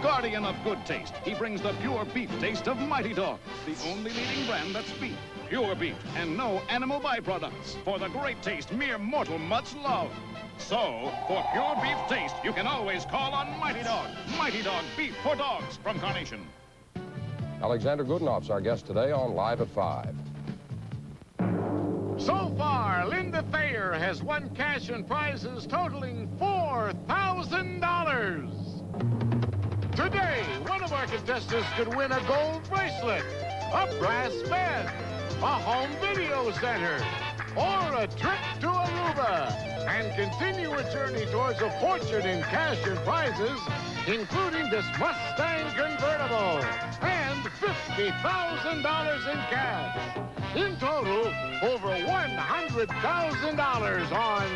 guardian of good taste. He brings the pure beef taste of Mighty Dog, the only leading brand that's beef, pure beef, and no animal byproducts. For the great taste mere mortal mutts love. So, for pure beef taste, you can always call on Mighty Dog. Mighty Dog, beef for dogs from Carnation. Alexander Goodenoff's our guest today on Live at 5. So far, Linda Thayer has won cash and prizes totaling $4,000. Today, one of our contestants could win a gold bracelet, a brass bed, a home video center, or a trip to Aruba, and continue a journey towards a fortune in cash and prizes, including this Mustang convertible and $50,000 in cash. In total, over $100,000 on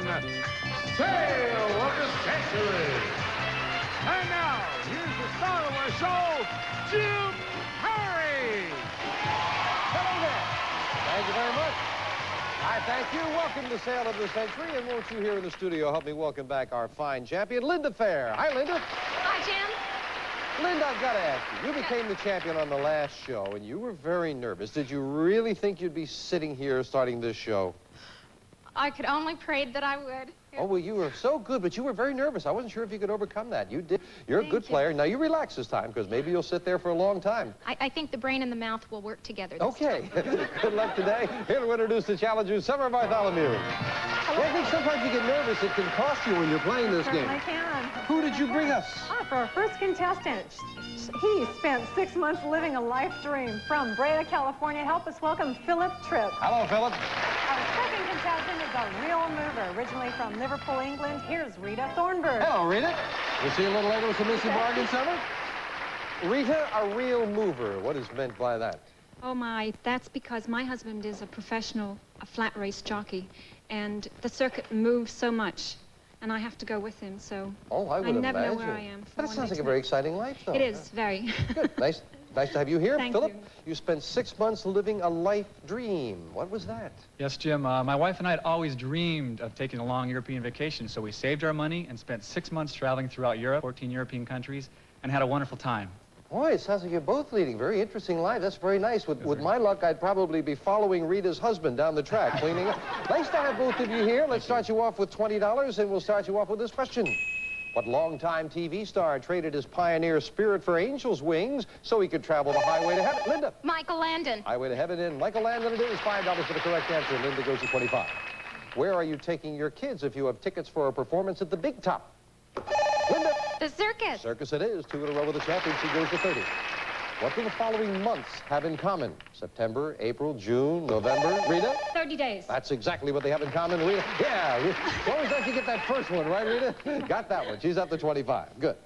Sale of the Century. And now, here's the star of our show, Jim Harry. Hello there. Thank you very much. I thank you. Welcome to Sale of the Century. And won't you here in the studio help me welcome back our fine champion, Linda Thayer. Hi, Linda. Hi, Jim. Linda, I've got to ask you. You became the champion on the last show, and you were very nervous. Did you really think you'd be sitting here starting this show? I could only pray that I would. Oh, well, you were so good, but you were very nervous. I wasn't sure if you could overcome that. You did. You're a good player. Now, you relax this time, because maybe you'll sit there for a long time. I think the brain and the mouth will work together this Okay. Good luck today. Here to introduce the challengers, Summer Bartholomew. Well, I think sometimes you get nervous. It can cost you when you're playing this game. I can. Who did you bring us? For our first contestant, he spent 6 months living a life dream. From Brea, California, help us welcome Philip Tripp. Hello, Philip. Our second contestant is a real mover, originally from Liverpool, England. Here's Rita Thornburg. Hello, Rita. We'll see you a little later with some Missy Bargain, Summer. Rita, a real mover. What is meant by that? Oh, my, that's because my husband is a professional flat race jockey, and the circuit moves so much, and I have to go with him, so I never know where I am. But it sounds like a very exciting life, though. It is, very. Good. Nice to have you here. Thank Philip, you. You spent 6 months living a life dream. What was that? Yes, Jim. My wife and I had always dreamed of taking a long European vacation, so we saved our money and spent 6 months traveling throughout Europe, 14 European countries, and had a wonderful time. Boy, it sounds like you're both leading very interesting lives. That's very nice. With my luck, I'd probably be following Rita's husband down the track, cleaning up. Nice to have both of you here. Let's start you off with $20, and we'll start you off with this question. What longtime TV star traded his pioneer spirit for angel's wings so he could travel the highway to heaven? Linda. Michael Landon. Highway to heaven in Michael Landon it is. $5 for the correct answer. Linda goes to 25. Where are you taking your kids if you have tickets for a performance at the Big Top? Linda. The circus. Circus it is. 2 in a row with the champion. She goes to 30. What do the following months have in common? September, April, June, November. Rita? 30 days. That's exactly what they have in common, Rita. Yeah, you always let you get that first one, right, Rita? Got that one. She's up to 25. Good.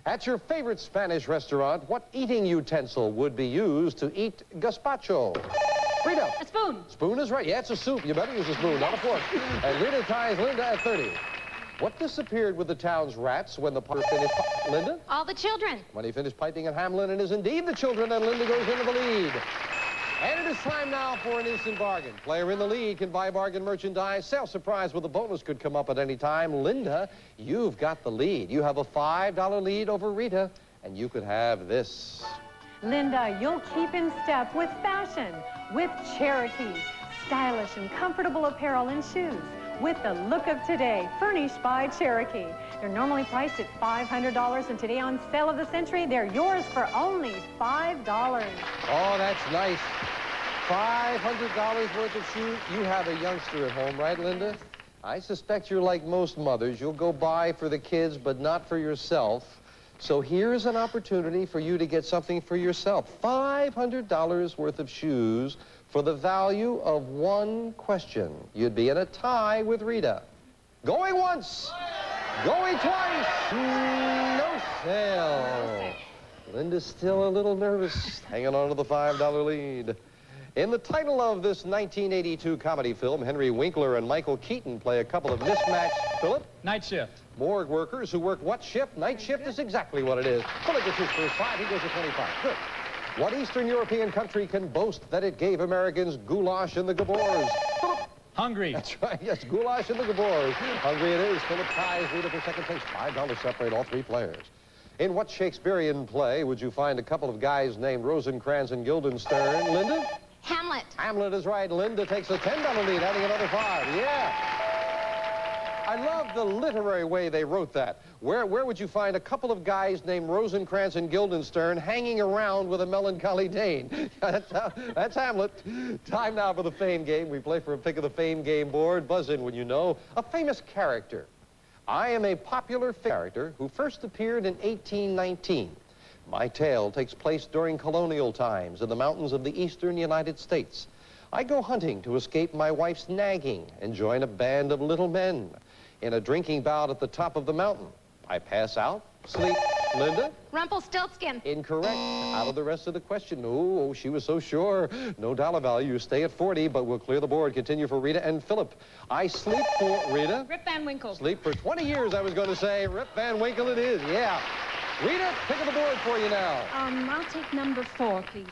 At your favorite Spanish restaurant, what eating utensil would be used to eat gazpacho? Rita? A spoon. Spoon is right. Yeah, it's a soup. You better use a spoon, not a fork. And Rita ties Linda at 30. What disappeared with the town's rats when the piper finished... Linda? All the children. When he finished piping at Hamlin, it is indeed the children, and Linda goes into the lead. And it is time now for an instant bargain. Player in the lead can buy bargain merchandise. Sale surprise with a bonus could come up at any time. Linda, you've got the lead. You have a $5 lead over Rita, and you could have this. Linda, you'll keep in step with fashion, with Cherokee, stylish and comfortable apparel and shoes, with the look of today, furnished by Cherokee. They're normally priced at $500, and today on Sale of the Century, they're yours for only $5. Oh, that's nice. $500 worth of shoes. You have a youngster at home, right, Linda? I suspect you're like most mothers. You'll go buy for the kids, but not for yourself. So here's an opportunity for you to get something for yourself. $500 worth of shoes for the value of one question. You'd be in a tie with Rita. Going once. Going twice. No sale. Linda's still a little nervous, hanging on to the $5 lead. In the title of this 1982 comedy film, Henry Winkler and Michael Keaton play a couple of mismatched... Philip? Night shift. Morgue workers who work what shift? Night shift is exactly what it is. Philip gets his first 5. He goes to 25. Good. What Eastern European country can boast that it gave Americans goulash in the Gabors? Philip? Hungry. That's right. Yes, goulash in the Gabors. Hungry it is. Philip ties Rita for second place. $5 separate all 3 players. In what Shakespearean play would you find a couple of guys named Rosencrantz and Guildenstern? Linda? Hamlet. Hamlet is right. Linda takes a $10 lead, adding another 5. Yeah. I love the literary way they wrote that. Where would you find a couple of guys named Rosencrantz and Guildenstern hanging around with a melancholy Dane? That's Hamlet. Time now for the Fame Game. We play for a pick of the Fame Game board. Buzz in when you know. A famous character. I am a popular character who first appeared in 1819. My tale takes place during colonial times in the mountains of the eastern United States. I go hunting to escape my wife's nagging and join a band of little men. In a drinking bout at the top of the mountain, I pass out, sleep. Linda? Rumpelstiltskin. Incorrect. Out of the rest of the question. Oh, she was so sure. No dollar value. Stay at 40, but we'll clear the board. Continue for Rita and Philip. I sleep for Rita. Rip Van Winkle. Sleep for 20 years, I was going to say. Rip Van Winkle it is, yeah. Rita, pick of the board for you now. I'll take number 4, please.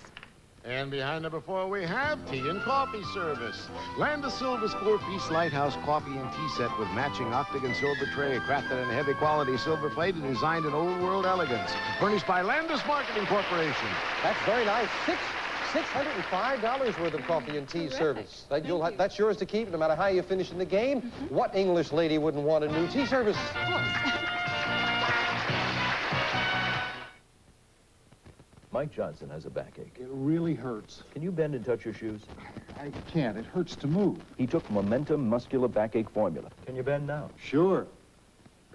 And behind number 4, we have tea and coffee service. Land of Silver's 4-piece lighthouse coffee and tea set with matching octagon silver tray, crafted in heavy quality silver plate and designed in old world elegance. Furnished by Landis Marketing Corporation. That's very nice. $605 worth of coffee and tea service. That's yours to keep no matter how you finish in the game. What English lady wouldn't want a new tea service? Mike Johnson has a backache. It really hurts. Can you bend and touch your shoes? I can't. It hurts to move. He took Momentum Muscular Backache Formula. Can you bend now? Sure.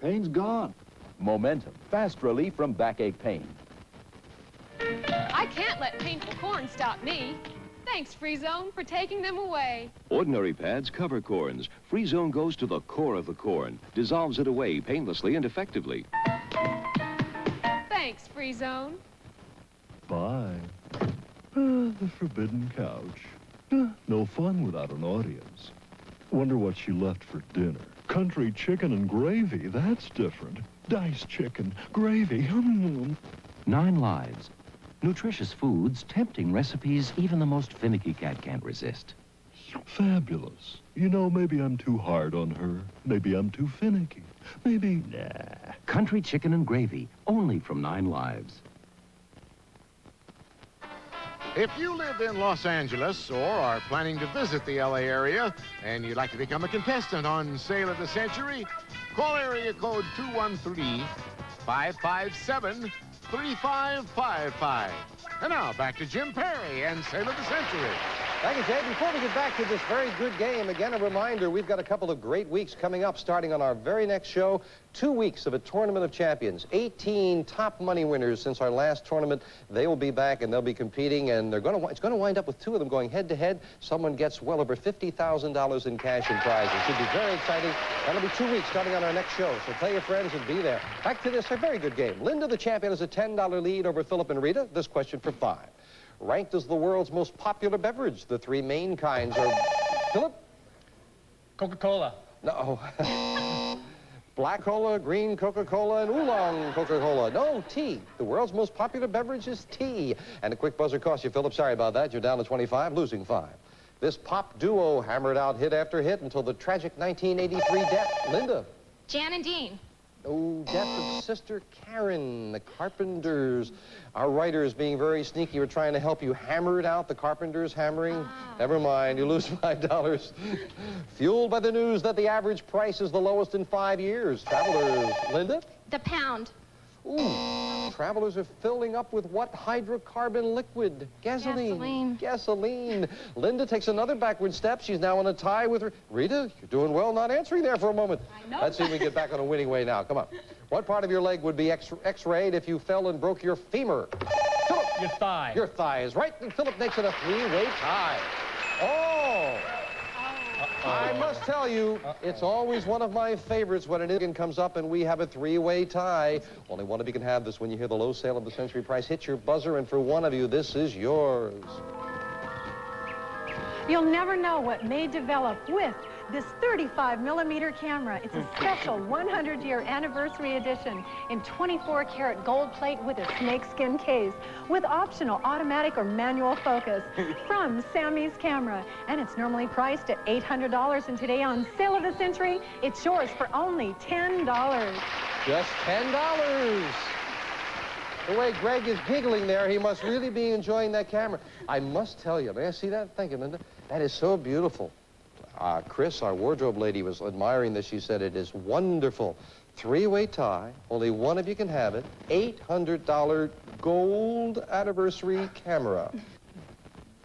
Pain's gone. Momentum. Fast relief from backache pain. I can't let painful corns stop me. Thanks, Free Zone, for taking them away. Ordinary pads cover corns. Free Zone goes to the core of the corn, dissolves it away painlessly and effectively. Thanks, Free Zone. Bye. The forbidden couch. No fun without an audience. Wonder what she left for dinner. Country chicken and gravy, that's different. Diced chicken, gravy. 9 lives. Nutritious foods, tempting recipes even the most finicky cat can't resist. Fabulous. You know, maybe I'm too hard on her. Maybe I'm too finicky. Maybe, nah. Country chicken and gravy, only from 9 lives. If you live in Los Angeles or are planning to visit the LA area and you'd like to become a contestant on Sale of the Century, call area code 213-557-3555. And now back to Jim Perry and Sale of the Century. Thank you, Jay. Before we get back to this very good game, again, a reminder, we've got a couple of great weeks coming up, starting on our very next show. 2 weeks of a Tournament of Champions. 18 top money winners since our last tournament. They will be back, and they'll be competing, and it's going to wind up with 2 of them going head-to-head. Someone gets well over $50,000 in cash and prizes. It should be very exciting. That'll be 2 weeks starting on our next show, so tell your friends and be there. Back to this, a very good game. Linda, the champion, has a $10 lead over Philip and Rita. This question for 5. Ranked as the world's most popular beverage, the 3 main kinds are... Philip? Coca-Cola. No. Black Cola, green Coca-Cola, and oolong Coca-Cola. No, tea. The world's most popular beverage is tea. And a quick buzzer cost you, Philip. Sorry about that. You're down to 25, losing 5. This pop duo hammered out hit after hit until the tragic 1983 death. Linda? Jan and Dean. Oh, death of Sister Karen, the Carpenters. Our writers being very sneaky were trying to help you hammer it out, the Carpenters hammering. Never mind, you lose $5. Fueled by the news that the average price is the lowest in 5 years. Travelers, Linda? The pound. Ooh, travelers are filling up with what hydrocarbon liquid? Gasoline. Gasoline. Linda takes another backward step. She's now in a tie with her. Rita, you're doing well not answering there for a moment. I know. Let's see if we get back on a winning way now. Come on. What part of your leg would be X-rayed if you fell and broke your femur? Philip. Your thigh. Your thigh is right, and Philip makes it a 3-way tie. Oh! I must tell you, it's always one of my favorites when an Indian comes up and we have a 3-way tie. Only one of you can have this when you hear the low sale of the century price. Hit your buzzer, and for one of you, this is yours. You'll never know what may develop with this 35mm camera. It's a special 100-year anniversary edition in 24-karat gold plate with a snakeskin case with optional automatic or manual focus from Sammy's Camera. And it's normally priced at $800, and today on Sale of the Century, it's yours for only $10. Just $10. The way Greg is giggling there, he must really be enjoying that camera. I must tell you, may I see that? Thank you, Linda. That is so beautiful. Chris, our wardrobe lady, was admiring this. She said, it is wonderful. Three-way tie, only one of you can have it. $800 gold anniversary camera.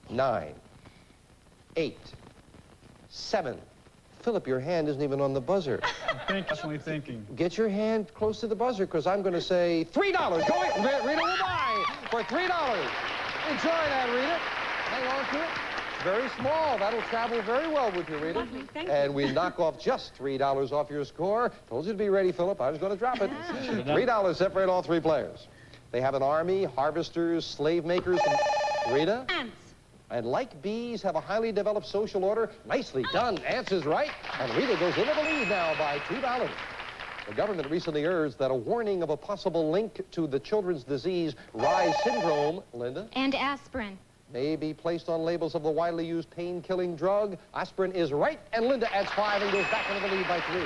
9, 8, 7. Philip, your hand isn't even on the buzzer. Definitely thinking. Get your hand close to the buzzer, because I'm going to say $3. Go ahead. Rita will buy for $3. Enjoy that, Rita. Hang on to it. It's very small. That'll travel very well with you, Rita. Thank you. And we knock off just $3 off your score. Told you to be ready, Philip. I was going to drop it. $3 separate all three players. They have an army, harvesters, slave makers. Rita? Ants. And like bees, have a highly developed social order. Nicely done. Ants is right. And Rita goes into the lead now by $2. The government recently urged that a warning of a possible link to the children's disease Rye syndrome, Linda, And aspirin. may be placed on labels of the widely used pain-killing drug. Aspirin is right, and Linda adds 5 and goes back into the lead by 3.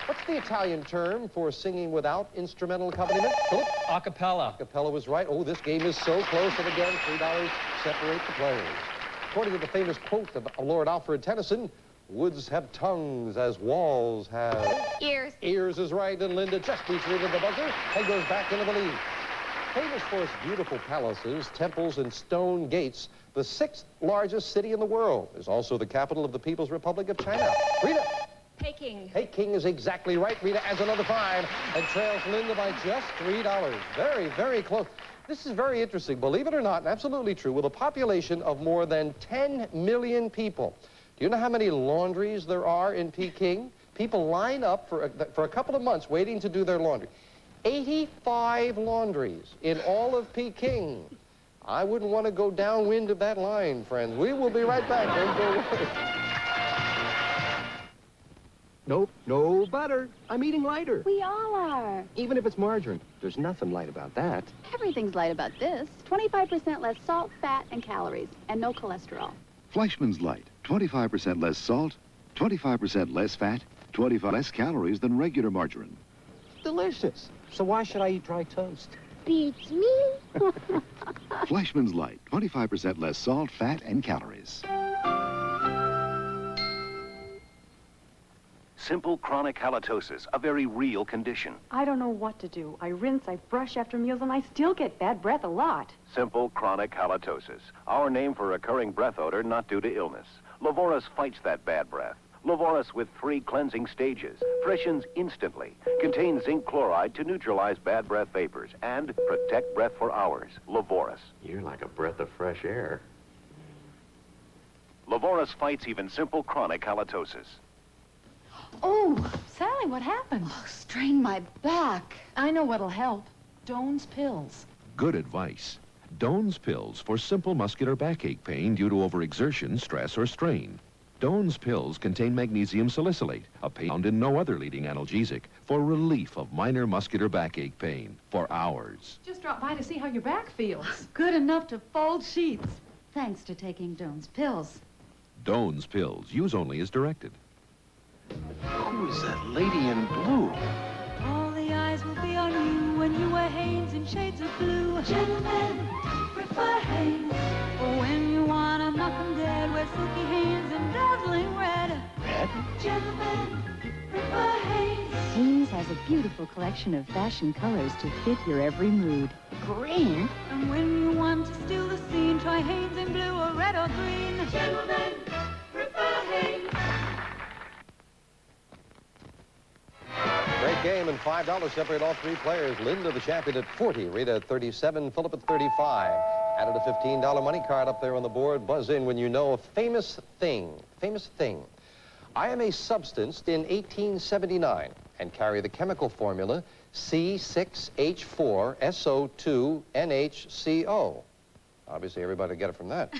What's the Italian term for singing without instrumental accompaniment? Philip? Acapella. Acapella was right. Oh, this game is so close, and again, $3 separate the players. According to the famous quote of Lord Alfred Tennyson, woods have tongues as walls have... Ears. Ears is right, and Linda just beats Rita the buzzer and goes back into the lead. Famous for its beautiful palaces, temples, and stone gates, the 6th largest city in the world is also the capital of the People's Republic of China. Rita? Peking. Peking is exactly right. Rita adds another 5 and trails Linda by just $3. Very, very close. This is very interesting. Believe it or not, and absolutely true, with a population of more than 10 million people. Do you know how many laundries there are in Peking? People line up for a couple of months waiting to do their laundry. 85 laundries in all of Peking. I wouldn't want to go downwind of that line, friends. We will be right back. Don't go away. Nope, no butter. I'm eating lighter. We all are. Even if it's margarine, there's nothing light about that. Everything's light about this. 25% less salt, fat, and calories, and no cholesterol. Fleischmann's Light. 25% less salt, 25% less fat, 25 less calories than regular margarine. Delicious. So why should I eat dry toast? Beats me. Fleischmann's Light. 25% less salt, fat, and calories. Simple chronic halitosis, a very real condition. I don't know what to do. I rinse, I brush after meals, and I still get bad breath a lot. Simple chronic halitosis, our name for recurring breath odor not due to illness. Livorus fights that bad breath. Livorus, with 3 cleansing stages, freshens instantly, contains zinc chloride to neutralize bad breath vapors and protect breath for hours. Livorus. You're like a breath of fresh air. Livorus fights even simple chronic halitosis. Oh, Sally, what happened? Oh, strained my back. I know what'll help. Doan's pills. Good advice. Doan's pills for simple muscular backache pain due to overexertion, stress, or strain. Doan's pills contain magnesium salicylate, a pain found in no other leading analgesic, for relief of minor muscular backache pain for hours. Just dropped by to see how your back feels. Good enough to fold sheets. Thanks to taking Doan's pills. Doan's pills. Use only as directed. Who is that lady in blue? All the eyes will be on you when you wear Hanes in shades of blue. Gentlemen prefer Hanes. Or when you want to knock 'em dead, wear silky Hanes and dazzling red. Red? Gentlemen prefer Hanes. Hanes has a beautiful collection of fashion colors to fit your every mood. Green? And when you want to steal the scene, try Hanes in blue or red or green. Gentlemen prefer Hanes. Great game, and $5 separate all three players. Linda, the champion, at 40. Rita at 37. Philip at 35. Added a $15 money card up there on the board. Buzz in when you know a famous thing. Famous thing. I am a substance in 1879 and carry the chemical formula C6H4SO2NHCO. Obviously, everybody get it from that.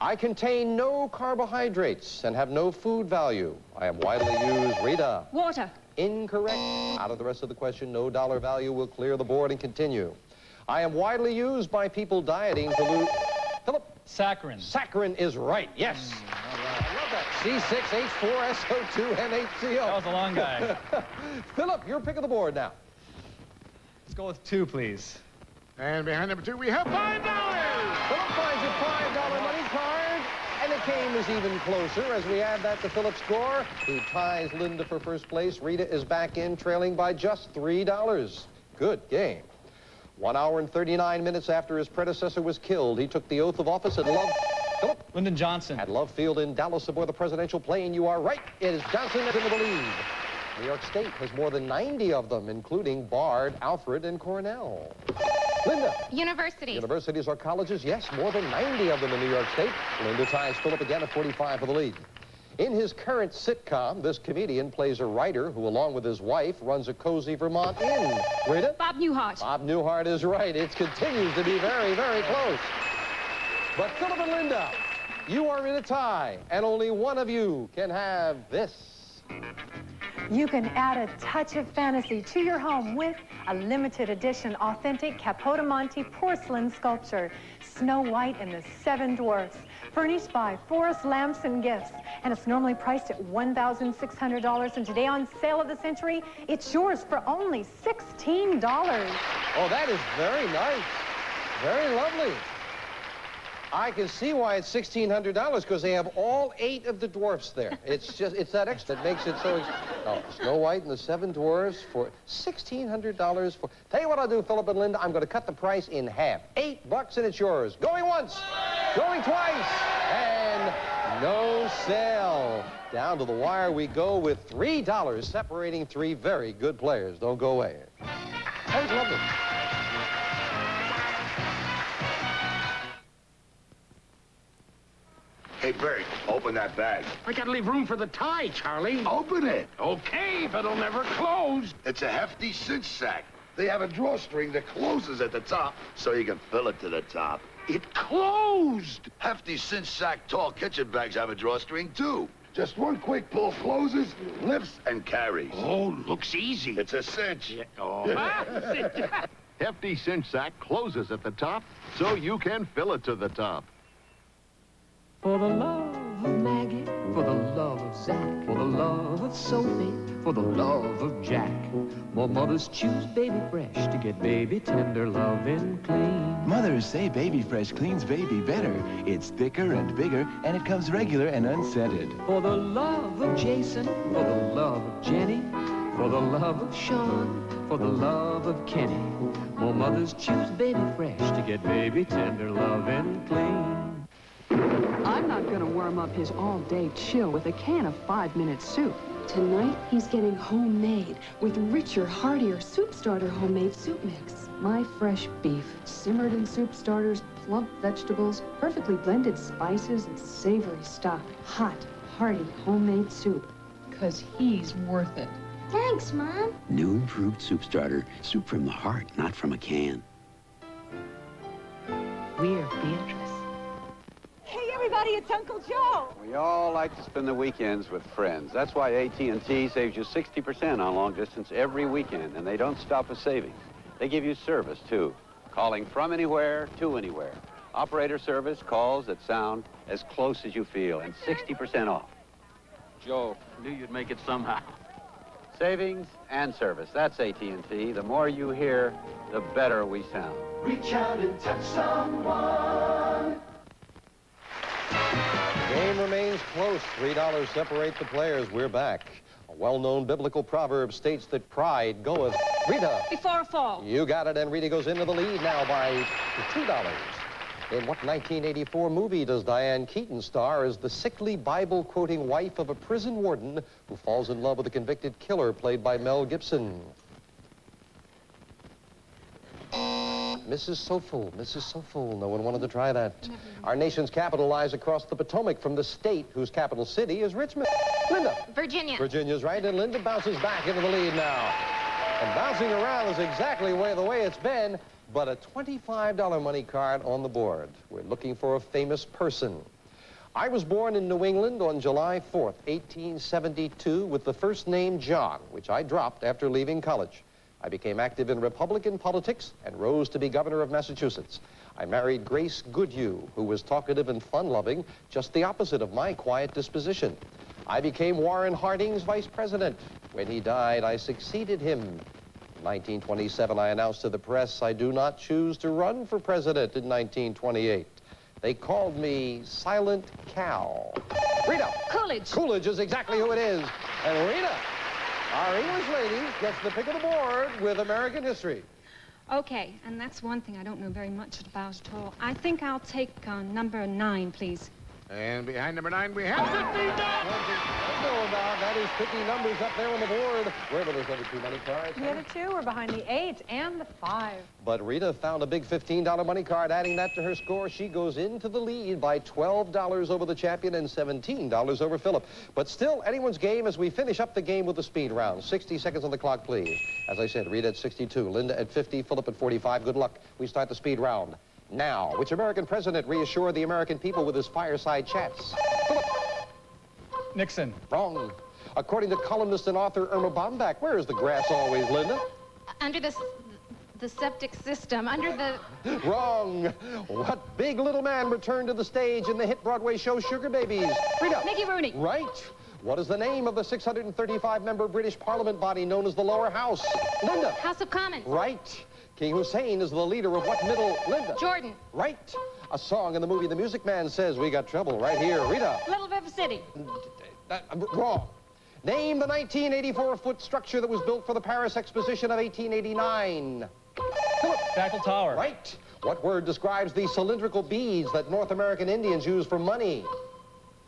I contain no carbohydrates and have no food value. I am widely used. Rita. Water. Incorrect. Out of the rest of the question, no dollar value. Will clear the board and continue. I am widely used by people dieting to lose... Philip? Saccharin. Saccharin is right, yes. All right. I love that. C6H4SO2NHCO. That was a long guy. Philip, your pick of the board now. Let's go with 2, please. And behind number 2, we have $5. Philip finds a $5 money card, and the game is even closer. As we add that to Philip's score, he ties Linda for first place. Rita is back in, trailing by just $3. Good game. 1 hour and 39 minutes after his predecessor was killed, he took the oath of office at Lyndon Johnson. At Love Field in Dallas aboard the presidential plane. You are right. It is Johnson that's in the lead. New York State has more than 90 of them, including Bard, Alfred, and Cornell. Linda. Universities. Universities or colleges? Yes, more than 90 of them in New York State. Linda ties Philip again at 45 for the lead. In his current sitcom, this comedian plays a writer who, along with his wife, runs a cozy Vermont inn. Rita? Bob Newhart. Bob Newhart is right. It continues to be very, very close. But Philip and Linda, you are in a tie, and only one of you can have this. You can add a touch of fantasy to your home with a limited edition authentic Capodimonte porcelain sculpture, Snow White and the Seven Dwarfs, furnished by Forest Lamps and Gifts. And it's normally priced at $1,600, and today on Sale of the Century, it's yours for only $16. Oh, that is very nice. Very lovely. I can see why it's $1,600, because they have all 8 of the dwarfs there. It's that extra that makes it so. Oh, Snow White and the Seven Dwarfs for $1,600 for. Tell you what I'll do, Philip and Linda. I'm going to cut the price in half. $8 and it's yours. Going once, going twice, and no sale. Down to the wire we go with $3 separating 3 very good players. Don't go away. That was lovely. Hey, Bert, open that bag. I gotta leave room for the tie, Charlie. Open it. Okay, but it'll never close. It's a hefty cinch sack. They have a drawstring that closes at the top, so you can fill it to the top. It closed. Hefty cinch sack tall kitchen bags have a drawstring, too. Just one quick pull closes, lifts, and carries. Oh, looks easy. It's a cinch. Yeah. Oh. Hefty cinch sack closes at the top, so you can fill it to the top. For the love of Maggie, for the love of Zach, for the love of Sophie, for the love of Jack. More mothers choose Baby Fresh to get baby tender, loving, clean. Mothers say Baby Fresh cleans baby better. It's thicker and bigger, and it comes regular and unscented. For the love of Jason, for the love of Jenny, for the love of Sean, for the love of Kenny. More mothers choose Baby Fresh to get baby tender, loving, clean. I'm not gonna warm up his all-day chill with a can of 5-minute soup. Tonight, he's getting homemade with richer, heartier soup starter homemade soup mix. My fresh beef, simmered in soup starters, plump vegetables, perfectly blended spices, and savory stock. Hot, hearty, homemade soup. 'Cause he's worth it. Thanks, Mom. New improved soup starter. Soup from the heart, not from a can. We're Beatrice. Hey, everybody, it's Uncle Joe. We all like to spend the weekends with friends. That's why AT&T saves you 60% on long distance every weekend, and they don't stop with savings. They give you service, too. Calling from anywhere to anywhere. Operator service, calls that sound as close as you feel, and 60% off. Joe, knew you'd make it somehow. Savings and service. That's AT&T. The more you hear, the better we sound. Reach out and touch someone. The game remains close. $3 separate the players. We're back. A well-known biblical proverb states that pride goeth. Rita. Before a fall. You got it, and Rita goes into the lead now by $2. In what 1984 movie does Diane Keaton star as the sickly Bible-quoting wife of a prison warden who falls in love with a convicted killer played by Mel Gibson? Mrs. Sofel, Mrs. Sofel. No one wanted to try that. Our nation's capital lies across the Potomac from the state whose capital city is Richmond. Linda. Virginia. Virginia's right, and Linda bounces back into the lead now. And bouncing around is exactly the way it's been, but a $25 money card on the board. We're looking for a famous person. I was born in New England on July 4th, 1872, with the first name John, which I dropped after leaving college. I became active in Republican politics and rose to be governor of Massachusetts. I married Grace Goodhue, who was talkative and fun-loving, just the opposite of my quiet disposition. I became Warren Harding's vice president. When he died, I succeeded him. 1927, I announced to the press I do not choose to run for president in 1928. They called me Silent Cal. Rita! Coolidge. Coolidge is exactly who it is. And Rita, our English lady, gets the pick of the board with American history. Okay, and that's one thing I don't know very much about at all. I think I'll take number 9, please. And behind number 9, we have 50 That is picking numbers up there on the board. Where were those other 2 money cards? The other 2 were behind the 8 and the 5. But Rita found a big $15 money card. Adding that to her score, she goes into the lead by $12 over the champion and $17 over Philip. But still, anyone's game as we finish up the game with the speed round. 60 seconds on the clock, please. As I said, Rita at 62, Linda at 50, Philip at 45. Good luck. We start the speed round now. Which American president reassured the American people with his fireside chats? Philip. Nixon. Wrong. According to columnist and author Irma Bomback, where is the grass always, Linda? Under the septic system, under the... Wrong. What big little man returned to the stage in the hit Broadway show Sugar Babies? Rita. Mickey Rooney. Right. What is the name of the 635-member British Parliament body known as the Lower House? Linda. House of Commons. Right. King Hussein is the leader of what middle? Linda. Jordan. Right. A song in the movie The Music Man says we got trouble right here. Rita. Little River City. Wrong. Name the 1984-foot structure that was built for the Paris Exposition of 1889. Eiffel Tower. Right. What word describes the cylindrical beads that North American Indians use for money?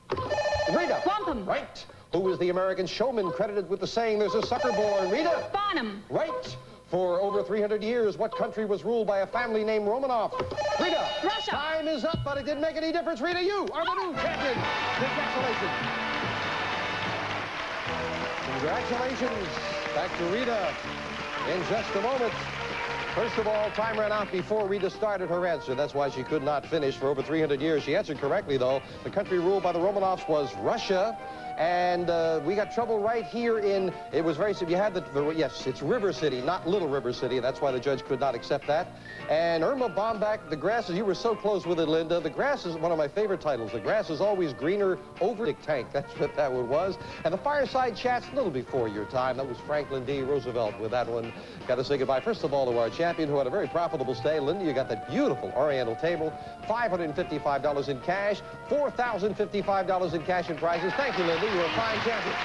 Rita. Wampum. Right. Who is the American showman credited with the saying, "There's a sucker born"? Rita. Bonham. Right. For over 300 years, what country was ruled by a family named Romanov? Rita. Russia. Time is up, but it didn't make any difference. Rita, you are the new champion. Congratulations. Congratulations. Back to Rita in just a moment. First of all, time ran out before Rita started her answer. That's why she could not finish for over 300 years. She answered correctly, though. The country ruled by the Romanovs was Russia. And we got trouble right here in, it was very simple. You had yes, it's River City, not Little River City. That's why the judge could not accept that. And Irma Bomback, the grass is, you were so close with it, Linda. The grass is one of my favorite titles. The grass is always greener over the tank. That's what that one was. And the fireside chat's a little before your time. That was Franklin D. Roosevelt with that one. Got to say goodbye, first of all, to our champion who had a very profitable stay. Linda, you got that beautiful Oriental table, $555 in cash, $4,055 in cash and prizes. Thank you, Linda. You were a fine champion.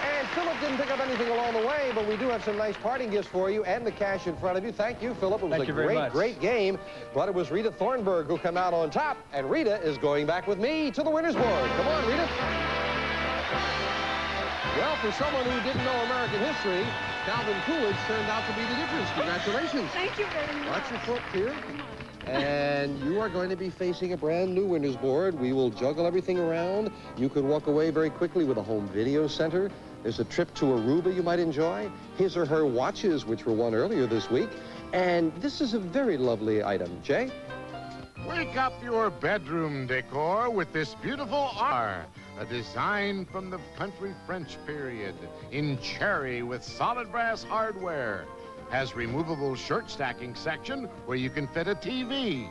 And Philip didn't pick up anything along the way, but we do have some nice parting gifts for you and the cash in front of you. Thank you, Philip. It was a great game. But it was Rita Thornburg who came out on top, and Rita is going back with me to the winner's board. Come on, Rita. Well, for someone who didn't know American history, Calvin Coolidge turned out to be the difference. Congratulations. Thank you very much. Watch your foot here. And you are going to be facing a brand new winner's board. We will juggle everything around. You could walk away very quickly with a home video center. There's a trip to Aruba you might enjoy. His or her watches, which were won earlier this week. And this is a very lovely item. Jay? Wake up your bedroom decor with this beautiful R, a design from the country French period, in cherry with solid brass hardware. Has removable shirt stacking section where you can fit a TV.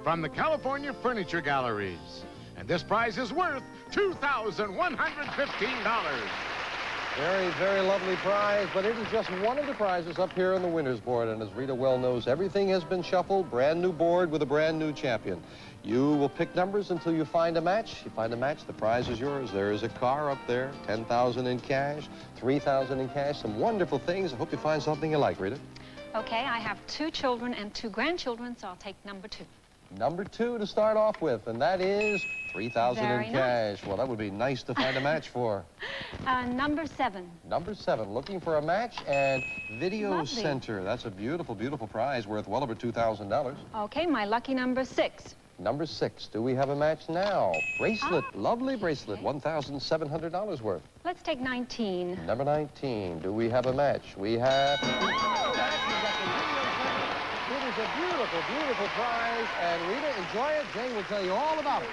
From the California Furniture Galleries. And this prize is worth $2,115. Very, very lovely prize, but it is just one of the prizes up here on the winner's board. And as Rita well knows, everything has been shuffled, brand new board with a brand new champion. You will pick numbers until you find a match. You find a match, the prize is yours. There is a car up there, $10,000 in cash, $3,000 in cash, some wonderful things. I hope you find something you like, Rita. Okay, I have 2 children and 2 grandchildren, so I'll take number 2. Number 2 to start off with, and that is $3,000 in cash. Well, that would be nice to find a match for. Number 7. Number 7, looking for a match and video Lovely. center. That's a beautiful, beautiful prize worth well over $2,000. Okay, my lucky number 6. Number 6, do we have a match now? Bracelet, lovely bracelet, $1,700 worth. Let's take 19. Number 19, do we have a match? We have... It is a beautiful, beautiful prize, and Rita, enjoy it. Jay will tell you all about it.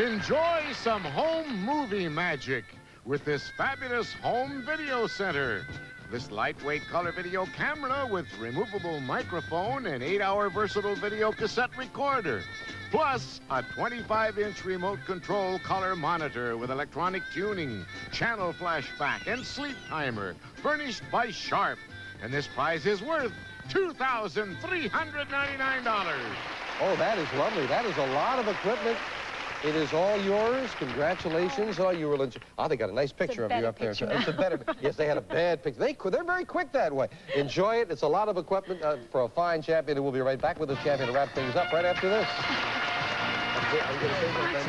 Enjoy some home movie magic with this fabulous home video center. This lightweight color video camera with removable microphone and 8-hour versatile video cassette recorder. Plus a 25-inch remote control color monitor with electronic tuning, channel flashback, and sleep timer, furnished by Sharp. And this prize is worth $2,399. Oh, that is lovely. That is a lot of equipment. It is all yours. Congratulations. Oh, you were legit. Oh, they got a nice picture of you up there. It's a better. Yes, they had a bad picture. They're very quick that way. Enjoy it. It's a lot of equipment for a fine champion. And we'll be right back with the champion to wrap things up right after this. Are you going to say something?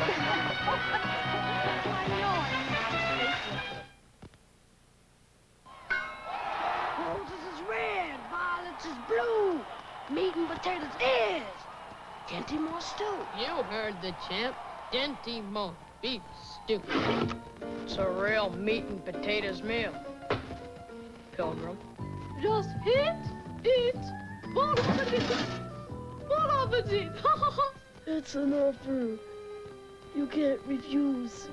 Roses is red, violets is blue. Meat and potatoes is Dentimore stew. You heard the champ. Dentimore beef stew. It's a real meat and potatoes meal. Pilgrim. Just hit it. Bon appetit. Bon appetit. It's an offer you can't refuse.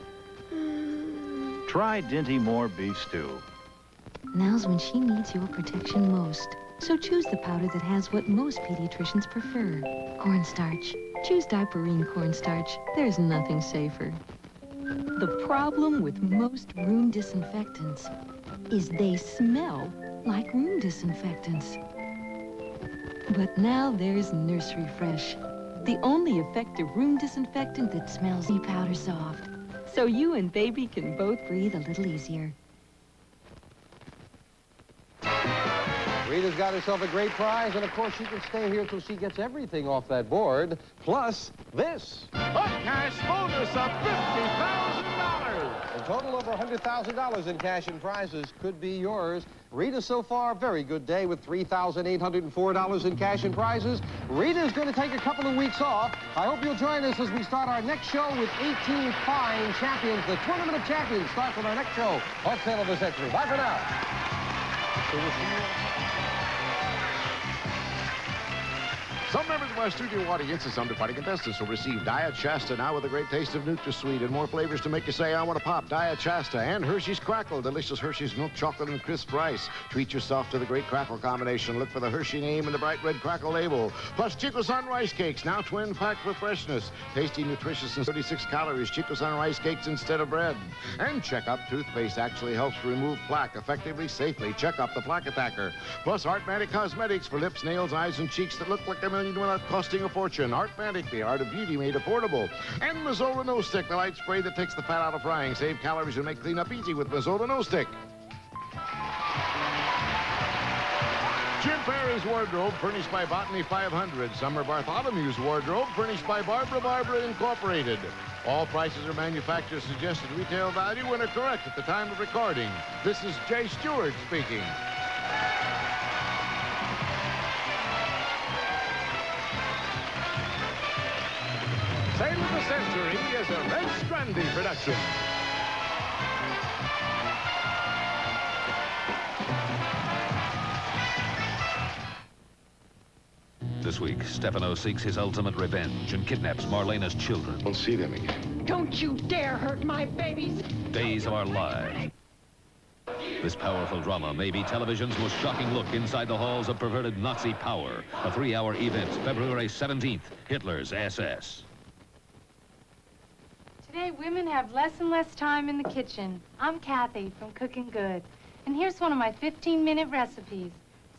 Try Dentimore beef stew. Now's when she needs your protection most. So choose the powder that has what most pediatricians prefer. Cornstarch. Choose Diaperine cornstarch. There's nothing safer. The problem with most room disinfectants is they smell like room disinfectants. But now there's Nursery Fresh, the only effective room disinfectant that smells powder soft. So you and baby can both breathe a little easier. Rita's got herself a great prize, and of course she can stay here till she gets everything off that board, plus this. A cash bonus of $50,000. A total over $100,000 in cash and prizes could be yours. Rita, so far, very good day with $3,804 in cash and prizes. Rita's going to take a couple of weeks off. I hope you'll join us as we start our next show with 18 fine champions. The Tournament of Champions starts with our next show on Sale of the Century. Bye for now. So we'll see you. Some members of our studio audience and some departing contestants will receive Diet Shasta now with a great taste of NutraSweet and more flavors to make you say, I want to pop. Diet Shasta and Hershey's Crackle, delicious Hershey's milk chocolate and crisp rice. Treat yourself to the great Crackle combination. Look for the Hershey name and the bright red Crackle label. Plus Chico Sun Rice Cakes, now twin packed with freshness. Tasty, nutritious, and 36 calories. Chico Sun Rice Cakes instead of bread. And Check Up Toothpaste actually helps remove plaque effectively, safely. Check Up the Plaque Attacker. Plus Artmatic Cosmetics for lips, nails, eyes, and cheeks that look like a million without costing a fortune. Artmatic, the art of beauty made affordable. And Mazzola No Stick, the light spray that takes the fat out of frying. Save calories and make cleanup easy with Mazzola No Stick. Jim Ferris Wardrobe, furnished by Botany 500. Summer Bartholomew's Wardrobe, furnished by Barbara Incorporated. All prices are manufacturer's suggested retail value and are correct at the time of recording. This is Jay Stewart speaking. Sale of the Century is a Red Strandy production. This week, Stefano seeks his ultimate revenge and kidnaps Marlena's children. We'll see them again. Don't you dare hurt my babies. Days of Our Lives. This powerful drama may be television's most shocking look inside the halls of perverted Nazi power. A 3-hour event, February 17th, Hitler's SS. Today, women have less and less time in the kitchen. I'm Kathy from Cooking Good. And here's one of my 15-minute recipes.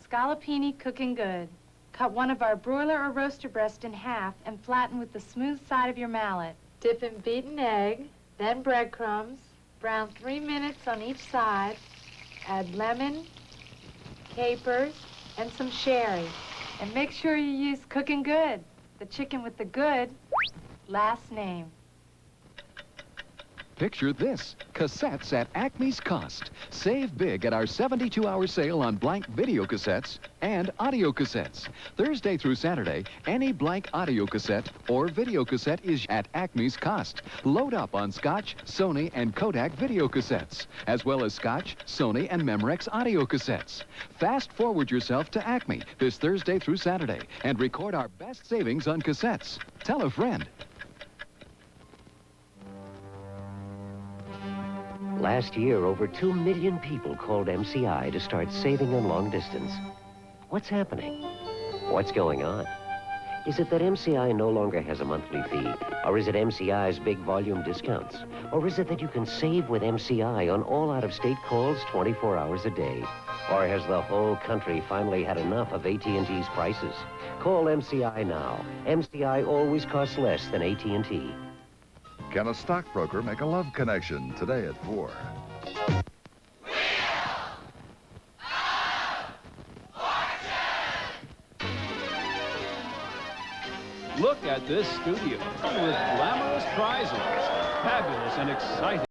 Scallopini Cooking Good. Cut one of our broiler or roaster breast in half and flatten with the smooth side of your mallet. Dip in beaten egg, then breadcrumbs. Brown 3 minutes on each side. Add lemon, capers, and some sherry. And make sure you use Cooking Good, the chicken with the good last name. Picture this, cassettes at Acme's cost. Save big at our 72-hour sale on blank video cassettes and audio cassettes. Thursday through Saturday, any blank audio cassette or video cassette is at Acme's cost. Load up on Scotch, Sony, and Kodak video cassettes, as well as Scotch, Sony, and Memorex audio cassettes. Fast forward yourself to Acme this Thursday through Saturday and record our best savings on cassettes. Tell a friend. Last year, over 2 million people called MCI to start saving on long distance. What's happening? What's going on? Is it that MCI no longer has a monthly fee? Or is it MCI's big volume discounts? Or is it that you can save with MCI on all out-of-state calls 24 hours a day? Or has the whole country finally had enough of AT&T's prices? Call MCI now. MCI always costs less than AT&T. Can a stockbroker make a love connection today at 4? Look at this studio with glamorous prizes, fabulous and exciting.